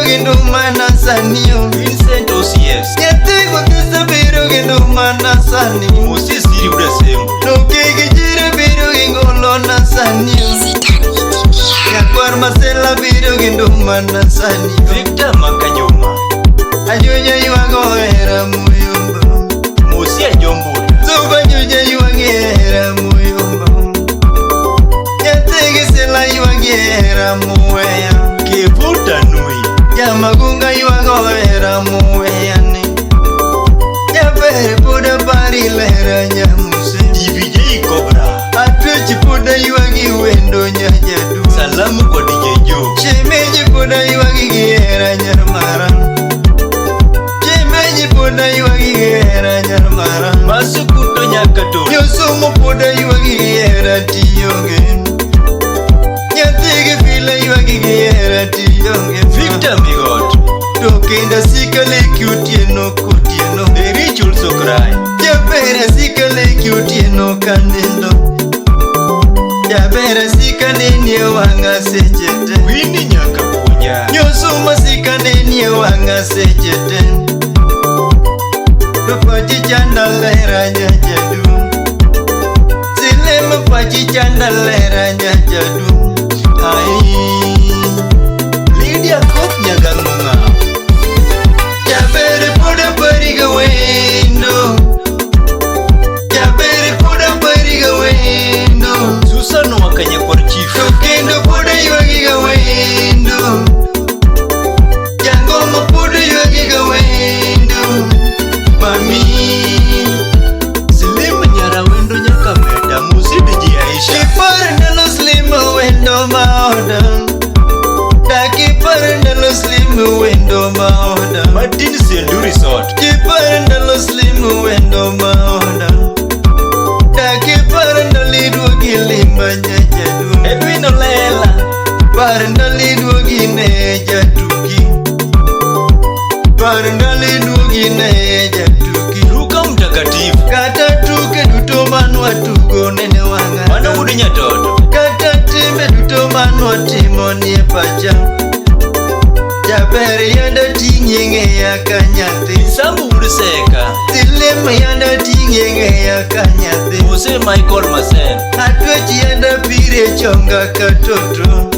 gendo mana sanio Vincent OCS Nyatego kisa biro gendo mana sani Moses Siri udasemo Nokege jire biro gengolo na sanio Nyakwar Masela biro gendo mana sani Victor Makanyoma Ajoja yuago era muyomba Mosia Jombuda Zuba joja yuagera muyomba Nyatege sela yuagera muweya Kevuta Nui Yamagunga yuagera muyani Nyabere puda pari lera nyamuse DVJ Cobra Atwechi puda yuagi wendo nyajadu Salamu kwa DJ Joe Shemeji puda yuagi giera nyarmara Shemeji puda yuagi giera nyarmara Masukuto Nyakato Nyosumo puda yuagi giera tiyonge Nyathige fila yuagi giera tiyonge Victor Migot Tokenda sikale kiutieno kutieno Erichul Sokrai Jabere sikale kiutieno kanindo Jabere sikane nie wanga sechete Winnie Nyakapunya Nyosuma sikane nie wanga sechete Pachi chanda lera nyajadu Silema pachi chanda lera nyajadu Ai Lydia Koth Nyagangunga Jabere puda bariga wendo Jabere puda bariga wendo Susan Wakanyakwar Chief Tokendo puda yuagiga wendo Jangoma puda yuagiga wendo Mami Slim Nyarawendo Nyakameda Musidi Ji Aisha Kiparandalo slim wendo maoda Kiparandalo slim wendo maoda Martin Sendu Resort Kiparandalo slim wendo maoda Kiparandali duogi limba nyajadu Edwin Olela Parandali duogi ne jatuki Parandali duogi ne jatuki Luka Mtakatifu Kata tuke duto manwa tugo nene wanga Mano Udi Nyatoto Kata timbe duto manwa timo nie pacha Jabere yanda ting'e ya kanyathi Sambu Udi Seka Silema yanda ting'e ya kanyathi Mose Michael Masen Atwechi yanda pire chonga katoto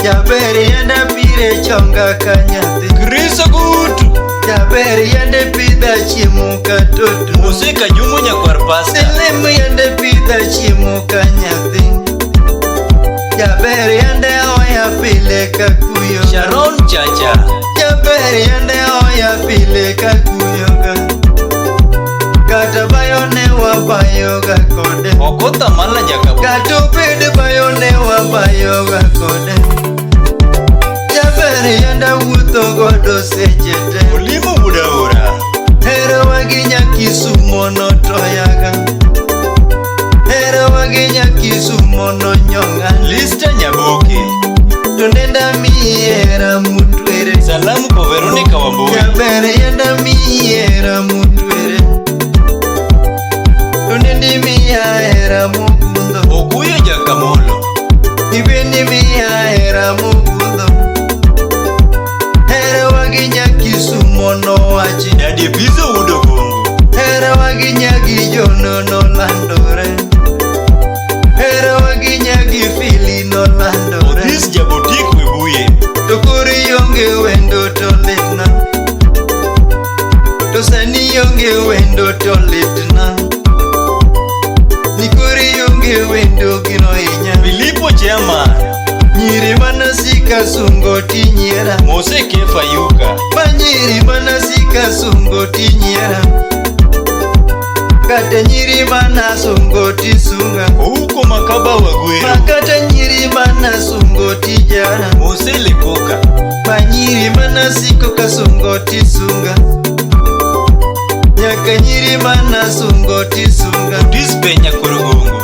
Jabere yanda pire chonga kanyathi Chris Ogutu Jabere yanda pidha chiemo katoto Mose Kanyumo Nyakwar Pasta Silema yanda pidha chiemo kanyathi Jabere yanda oya pile kakuyo Sharon Chacha Jabere yanda oya pile kakuyoga Kata bayone wabayoga kode Okotha Mala Nyakabu Kata pede bayone wabayoga kode Jabere yanda wuotho godo sechete Olimo Budaura Hero waginya Kisumo no toyaga Hero waginya Kisumo no nyonga Lista Nyaboke Tonenda miera mutwere Salamu kwa Veronica Wambui Jabere yanda miera mutwere Tonendi miera mugundho Oguyo Jakamolo Ibendi miera mugundho Hero waginya Kisumo no wachi Daddy Pizzo Udo Gongo Hero waginya Gijono no landore Hero waginya Gifili no landore Odis Jabotik Webuye Tokori yonge wendo to litna To sani yonge wendo to litna Nikori yonge wendo gino inya Filipo Chairman Nyiri mana sika sungo tinyiera Mose Kefa Yuka Banyiri mana sika sungo tinyiera Kata nyiri mana sungo tisunga Ouko Makaba Wagwero Makata nyiri mana sungo tijara Mose Lekoka Banyiri mana siko kasungo tisunga Nyaka nyiri mana sungo tisunga Odis Penya Korogongo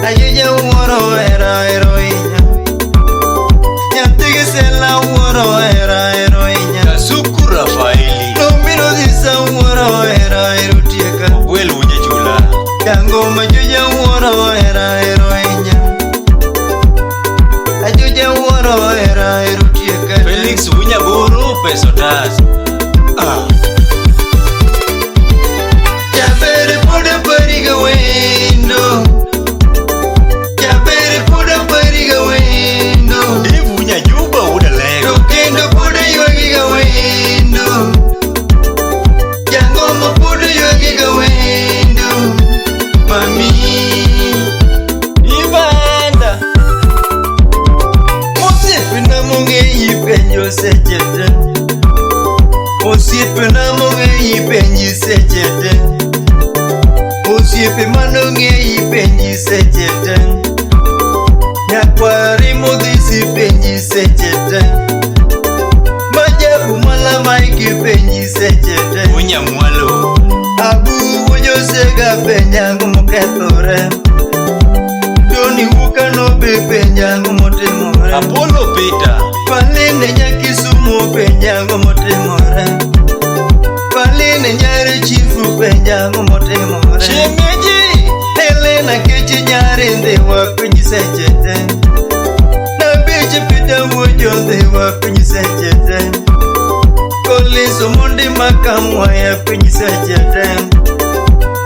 Ayoja uoro era eroinya Nyathigi sela uoro era eroinya Kasuku Rafaeli Nomiro dhisa uoro era erutieka Ogwel Unye Chula Yango majuja uoro era eroinya Ajuja uoro era erutieka Felix Unya Jaburu peso tas. Jabere puda pariga wendo. Jabere puda pariga wendo. Devu nya juba uda lego. Kendo puda yogiga wendo. Jangoma puda yogiga wendo. Mami Ibanda. Osiepe na mongeyi penjo sechete. Osiepe na mongeyi penji sechete. Osiepe manongeyi penji sechete. Nyakwari modhisi penji sechete. Majabu malamaiki penji sechete. Unya mwalo. Abu wojosega penjangu mokethore. Doni wukano be penjangu motimore. Apollo Peter. Paline nyakisumu penjangu motimore. Paline nyare chifu penjangu motimore. Shemeji. Helena kechi nyare ndewa penji sechete. Na bichi pita wujo ndewa penji sechete. Koliso mundi makamwa ya penji sechete.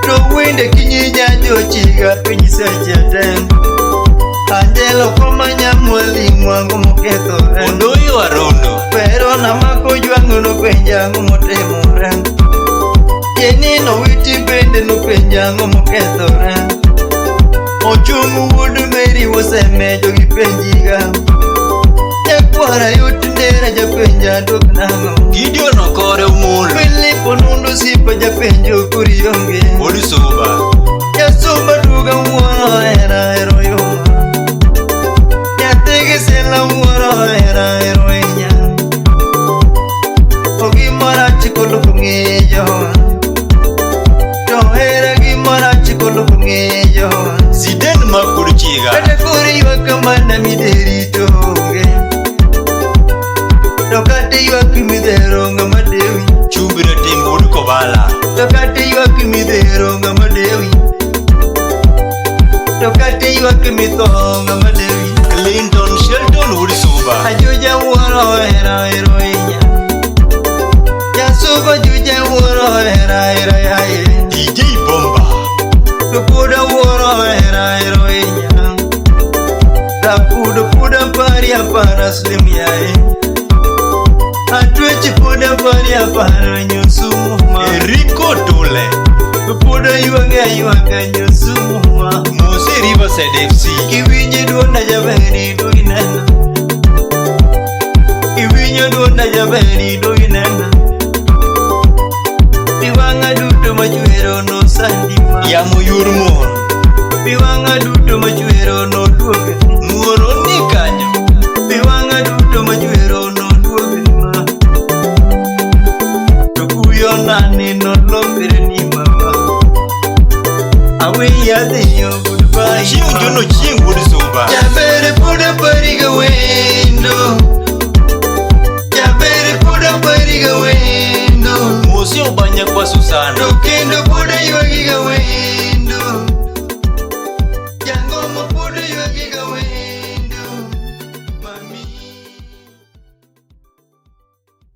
Rowinde kinyinya jochiga penji sechete. Angelo komanya mwalimu wangu mokethore. Ondoyo arondo. Pero namako jwangu no penjangu motimore. Yenino witi bende no penjangu mokethore. Ochungu wudu meri wosemejo gi penjiga. Nyakwara yot ndera japenja dok nango. Gideon okore umul. Filipo nundu sipa japenjo kurionge. Odi soba. Yasuba duga muoro era ero yoma. Nyatigi sila muoro era ero inya. Ogimora chikolo kungeyo. Tohera gimora chikolo kungeyo. Ziden makurchiga. Kata kuri wakamana mideri tonge. Tokati wakimidero nga madewi. Chubira timbur kobala. Tokati wakimidero nga madewi. Tokati wakimitonga madewi. Clinton Shelton odi soba. Ajuja wuoro era ero inya. Yasuba juja wuoro era ero yaye. DJ Bomba. Puda wuoro era ero inya. Puda pari apara slim yaye. Atwechi puda pari apara nyusumu ma. Enrico Dole. Puda yuanga nyusumu ma. Mose Riverside FC. Kiwinje duonda jaberi duinena. Kiwinje duonda jaberi duinena. Piwanga duto machuero no sandima. Yamo yurmon. Piwanga duto machuero no duoge. Muoro ni kanyo. Piwanga duto machuero no duoge ma. Tokuyo nani no lokre ni mama. Awe yadhiyo goodbye. Chieng' jono chieng' odi soba. Jabere puda pariga wendo.